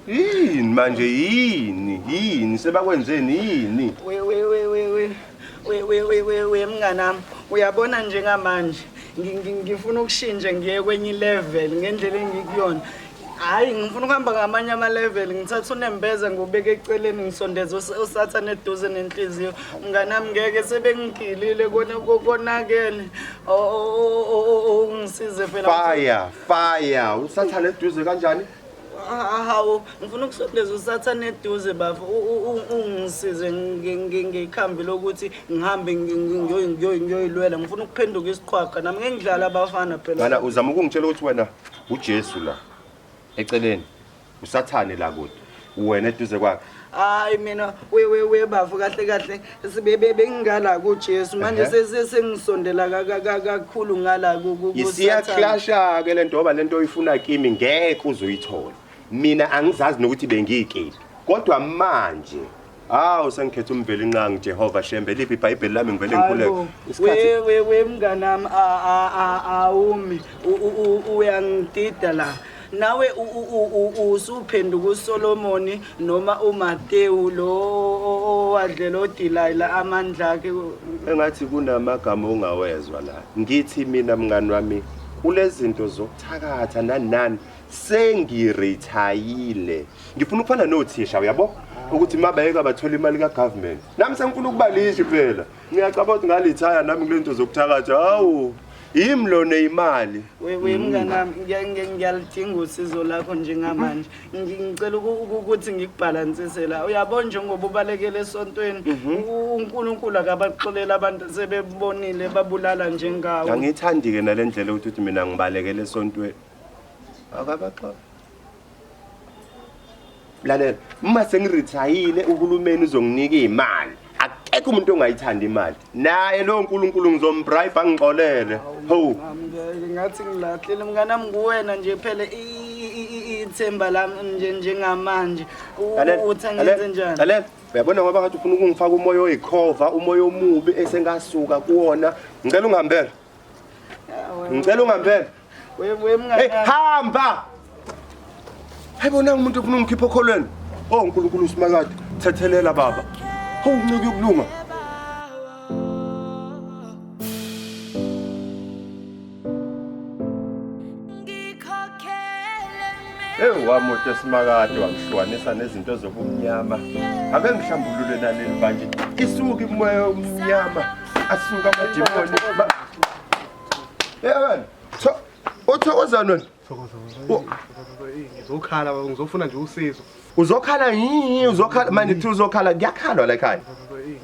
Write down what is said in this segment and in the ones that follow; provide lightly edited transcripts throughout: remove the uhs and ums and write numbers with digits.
Yini manje yini sebakwenzeni yini? We mnganami uyabona njengamanje ngifuna ukushintsha ngiye kwenye level ngendlela engikuyona. Hayi ngifuna ukuhamba ngamanye ama level ngithatha unembeza ngubeke eceleni ngisondeza usathane eduze nenhliziyo. Mnganami ngeke sebengigilile konakele. Ngisize phela. Fire usathane eduze kanjani? Hawo ngifuna ukusondeza usathane eduze bafu ungisize ngikhambi lokuthi ngihambe ngiyoyilwela ngifuna ukuphenduka isiqhwaqa nami ngengidlala abafana phela. Mana uzama ukungitshela ukuthi wena uJesu la eceleni usathane la kude wena eduze kwakhe. Hayi mina we bafu kahle bengingala kuJesu manje sengisondela kakhulu ngala ku. Isiya clasha ke lento ngoba lento oyifuna kimi ngeke uzoyithola. Mina angizazi nokuthi bengiyikeli kodwa manje sengikhetha umveli nqangi Jehova Shembe liphi iBhayibheli lami ngivele ngikhuleke isikhathi we mnganami awumi uyangidida la nawe usuphenduka uSolomoni noma uMateyu lo wadlela oDelilah amandla akhe engathi kunamagama ongawezwa la. Ngithi mina mngani wami kulezi zinto zokuthakatha nani sengirethayile. Ngifuna ukufana nothisha uyabo ukuthi mabayeka bathola imali kaGovernment. Nami sengifuna ukubalisha phela. Ngiyacabanga ukuthi ngalithaya nami kulento zokuthakatha. Hawu imlone imali. We mnganami ngiyalidinga usizo lakho njengamanje. Ngicela ukuthi ngikubhalansise la. Uyabona njengoba ubalekele esontweni uNkulunkulu akabaxolela abantu sebebonile babulala njengawe. Angithandi ke nalendlela ukuthi mina ngibalekele esontweni. Akabaxola. Lalela, uma sengirethayile uhulumeni uzonginika imali. Akekho umuntu ongayithanda imali. Naye lo uNkulunkulu ngizombribe angixolele. Ho. Ngathi ngilahlile mnganami kuwena nje phela ithemba lami njengamanje. Uthi ngenze njani? Lalela, uyabona ngoba ngathi ufuna ukungifaka umoya oyikhova, umoya omubi esengasuka kuwona. Ngicela ungihambele. Ngicela ungihambele. We mnganami. Hamba. Hayibona umuntu ufuna ungikhipha okholweni. uNkulunkulu usimakade thethelela baba. Hawu uncike ukulunga. Wamuntu esimakade wangihlukanisa nezinto zobumnyama. Ake ngihlambulule naleli manje. Isuka imoya omnyama, asuka amadimoni. Wena. Uthokozana wena. Ngizokhala ngizofuna nje usizo. Uzokhala yini? Uzokhala manje thi uzokhala kuyakhalwa la ekhaya.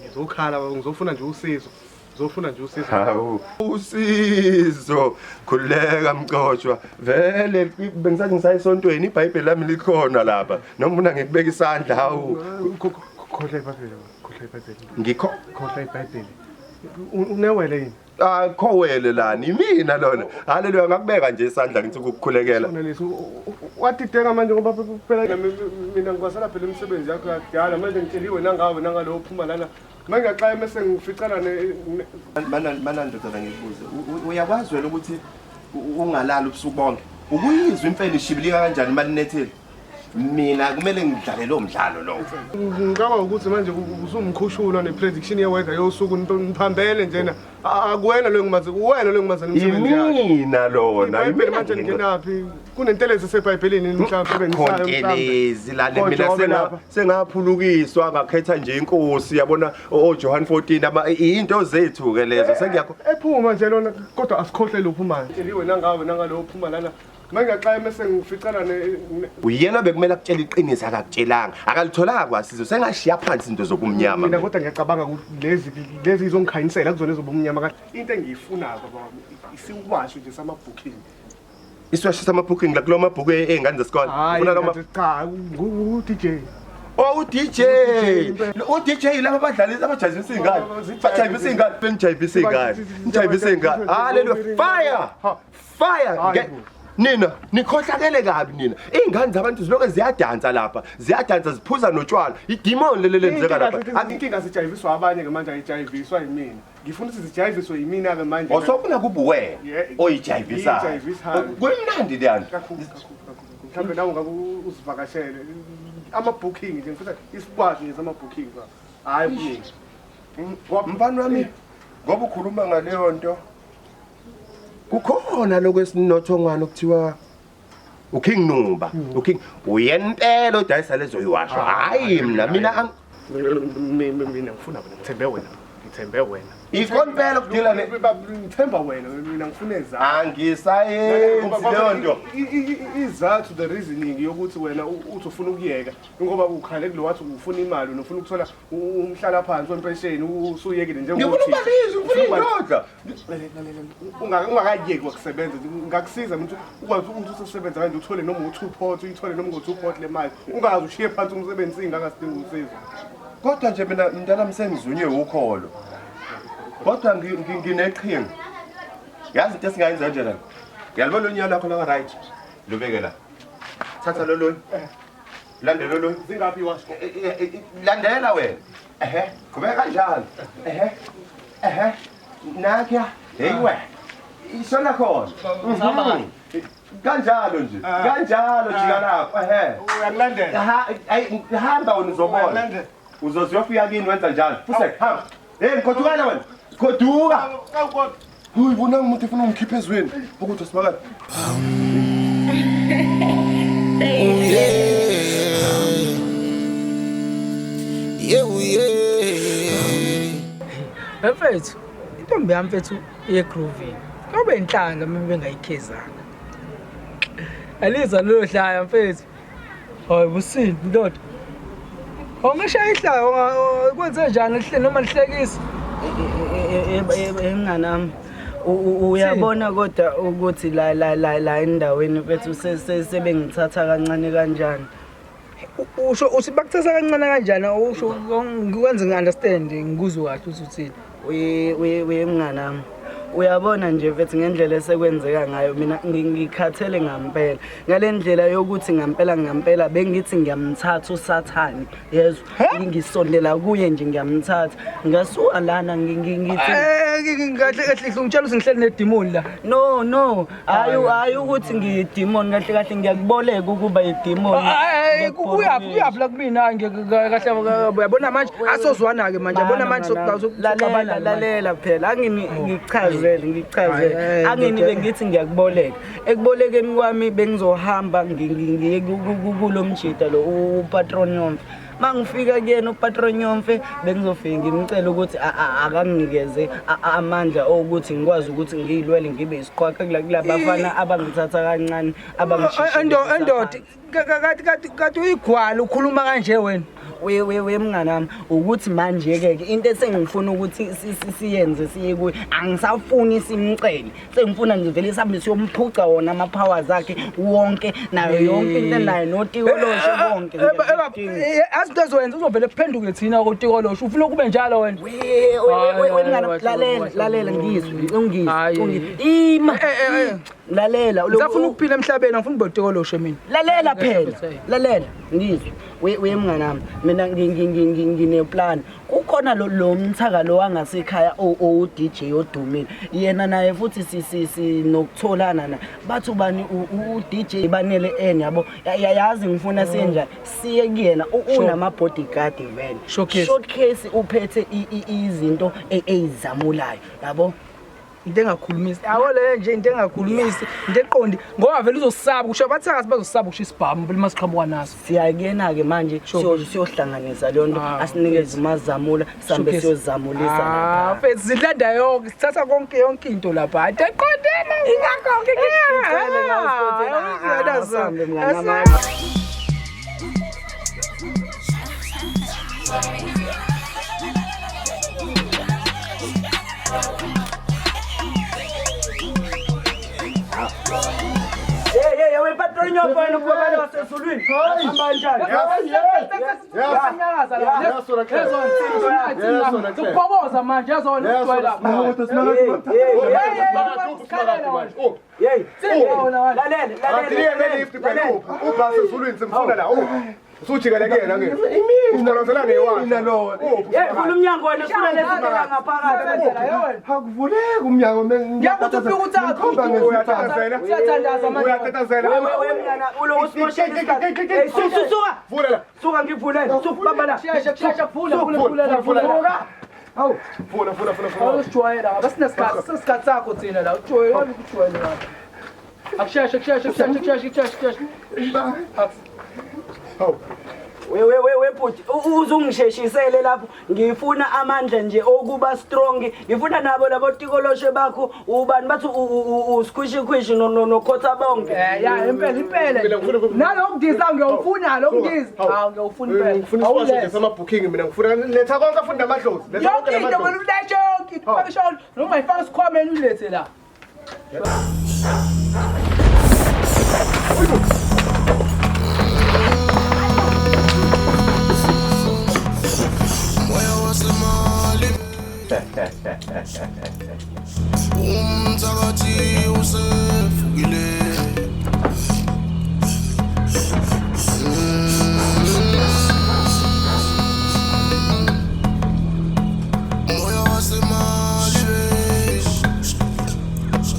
Ngizokhala ngizofuna nje usizo. Ngizofuna nje usizo. Hawu usizo khuleka mcotshwa vele bengisathi ngisayisontweni iBhayibheli lami likhona lapha noma ufuna ngikubeka isandla hawu khohle iBhayibheli ngikho khohle iBhayibheli unewele yini khowele lani imina lona haleluya ngakubeka nje isandla ngithi ukukhulekela watideka manje ngoba phela mina ngibasala phela imisebenzi yakho yakudala manje ngitsheliwe nangawe nangalo uphuma lana manje xa mase ngificana mana ndoda ngikubuze uyakwazi wena ukuthi ungalala ubusuku bonke ukuyizwa impela ishibilika kanjani imali netheli mina kumele ngidlale lo mdlalo lo ngicabanga ukuthi manje usumkhushula neprediction yeweather yosuku niphambele njena akuwena lo ngimazi uwena lo ngimazi umsebenzi yakhe mina lona impela manje ngingenaphi kunentelezi eseBhayibhelini mhlawumbe konkelezi lale mina sengaphulukiswa ngakhetha nje inkosi yabona oJohn 14 into zethu ke lezo sengiyakho ephuma nje lona kodwa asikhohlele uphuma tsheliwe nangawe nangalo uphuma lana manje xa mase ngificana uyena bekumele akutshela iqiniso akakutshelanga akalitholanga kwasizo sengashiya phansi into zobumnyama mina kodwa ngiyacabanga ukuthi lezi izongikhanyisela kuzona ezobumnyama kahle into engiyifunayo baba isiwasho nje samabooking iswasho samabooking la kulo mabhuku engane zesikole ufuna noma cha ngu-DJ uDJ laba abadlali abajayivisa ingane bajayivisa ingane bengijayivisa ingane haleluya fire nina nikhohlakele kabi nina. Izingane zabantu ziloke ziyadansa lapha, ziyadansa ziphuza notshwala. Idemon leli lenzeka lapha. Inkinga sijayiviswa abanye ke manje ayijayiviswa yimina. Ngifuna ukuthi sijayiviswe yimina ke manje. Osofuna kuba wena oyijayivisayo. Kuyimnandi leyana. Mhlawumbe nawe ngabe usivakashele ama-booking nje ngifuna isikwazi nje sama-booking hayi kuningi. Mfana wami ngoba ukhuluma ngaleyo nto kukhona lokho esinothongwana okuthiwa uKing Numba. uKing uyempela odayisa lezo yiwasho. Hayi mina ngifuna wena ngithembe wena. Ikonpela ukudila ngithemba wena mina ngifuna ezakho. Angisayenzi leyo nto. Izathu the reasoning yokuthi wena uthi ufuna ukuyeka ngoba ukhale kulo wathi ufuna imali nofuna ukuthola umhlala phansi wempesheni usuyekile nje ukuthi ngifuna ubalizo ufuna indodla. Ungakayeki ukusebenza ngakusiza ukuthi ukwazi ukuthi usebenza kanje uthole noma u2 pot uyithole noma ngo2 pot le mali ungazi ushiye phansi umsebenzi ingakasidinga usizo. Kodwa nje mina mntana sengizunywe ukholo. Kodwa ngineqhinga. Yazi into esingayenza nje la. Ngiyalibona lo nyalo lakho la right. Lubeke la. Thatha lo loyi. Landela lo. Zingaphi washo? Landela wena. Kubeka kanjalo. Nakya. Hey wena. Isona khona. Kanjalo nje. Kanjalo jika lapha. Uyalandela. Hamba wena uzobona. Uzoziyofika kini wenza njalo. Fuse hamba. Ngikhodukana wena. Khoduka. Uyi bona umuntu ufuna ungikhiphe ezweni ukuthi sibakala. Mfethu, intombi yami mfethu yegroovini. Ngoba inhlanga mina bengayikhezanga. Aliza lo hlaya mfethu. Hayi busini ndoda. Ongashaya ihlaya kwenze njani lihle noma lihlekisa? Emnganami uyabona kodwa ukuthi la endaweni mfethu sebengithatha kancane kanjani. Usho uthi bakuthatha kancane kanjani? Usho ngikwenze ngiunderstand ngikuzwe kahle ukuthi uthini. We emnganami uyabona nje mfethu ngendlela esekwenzeka ngayo mina ngikhathele ngampela ngalendlela yokuthi ngampela bengithi ngiyamthatha uSathane yezwa ngisondela kuye nje ngiyamthatha ngasuka lana ngithi kahle kahle ngitshela ukuthi ngihleli nedemon la. no hayi ukuthi ngiyidemon kahle ngiyakuboleka ukuba idemon. Uyaphi la kumina kahle uyabona manje asozwana ke manje yabona manje sokucabana lalela phela ngichaze angini bengithi ngiyakuboleka ekubolekeni kwami bengizohamba ngiye kulo mjida lo upatron Nyomfe mangifika kuyena upatron Nyomfe bengizofika ngimcela ukuthi akanginikeze amandla ukuthi ngikwazi ukuthi ngiyilwele ngibe isiqhwaqa kulabafana abangithatha kancane abangishisa endoda kati uyigwala ukhuluma kanje wena. we mnganami ukuthi manje ke into esengifuna ukuthi siyenze siye kuye angisafuni simcele sengifuna nje vele sihambe siyomphuca wona ama powers akhe wonke nayo yonke into nayo notikolosho bonke azinto ezowenza uzovele kuphenduke thina kotikolosho ufuna kube njalo wena. we mnganami lalela ngizwe ima lalela uzafuna ukuphila emhlabeni angifuni botikolosho mina. Lalela phela lalela ngizwe we mnganami mina ngineplan kukhona lo mthaka lo wangasekhaya o DJ odumile yena naye futhi sinokutholana na bathi ubani u DJ banele yabo yazi ngifuna senjani siye kuyena unama bodyguard vele showcase uphethe izinto ezamulayo yabo into engakhulumisi awo le nje into engakhulumisi into eqondi ngoba vele uzosaba kusho abathakazi bazosaba kusho isibhamu vele masiqhamuka naso siyakena ke manje siyohlanganisa le nto asinikeze imazamula sihambe siyozamulisa lapha mfethu zidlanda yonke sithatha yonke into lapha into eqondene ingakho ngicela ngasikhothela Uyatrenya wena kuba wasezulwini. Hamba kanjani? Ukuboboza manje yazona ugcwela. Hey, lalela. ubhasi ezulwini simfuna la usujikeleke yena ngeke uqonzela newazi Hey, vula umnyango wena ufuna lesibeka ngaphakathi. akuvuleki umnyango Ngiyakuthi ufike uthathe. Uyathandaza manje. uyatatazela Wewe mngana ulo usiposhela isikhathi. Hey, suka. vula la Suka ngivulele. Suka baba la. Shesha vula. Hawu. vula Awusijwayela ngoba sinesikhathi sakho thina la ujwayela ukujwayela la. Akusheshe. We bhuti uzungisheshisele lapho ngifuna amandla nje okuba strong ngifuna nabo labo tikoloshe bakho ubani bathi usquishy no khotha bonke Ya impela. Nalokudiza ngiyawufuna lokudiza. Hawu ngiyawufuna impela. ngifuna isiwasho sama-booking mina ngifuna letha konke afunda amadlozi letha konke Yonke into namadlozi ngolulesho yonke. Faka isholo noma ifaka isikhwameni ulethe la. Umthakathi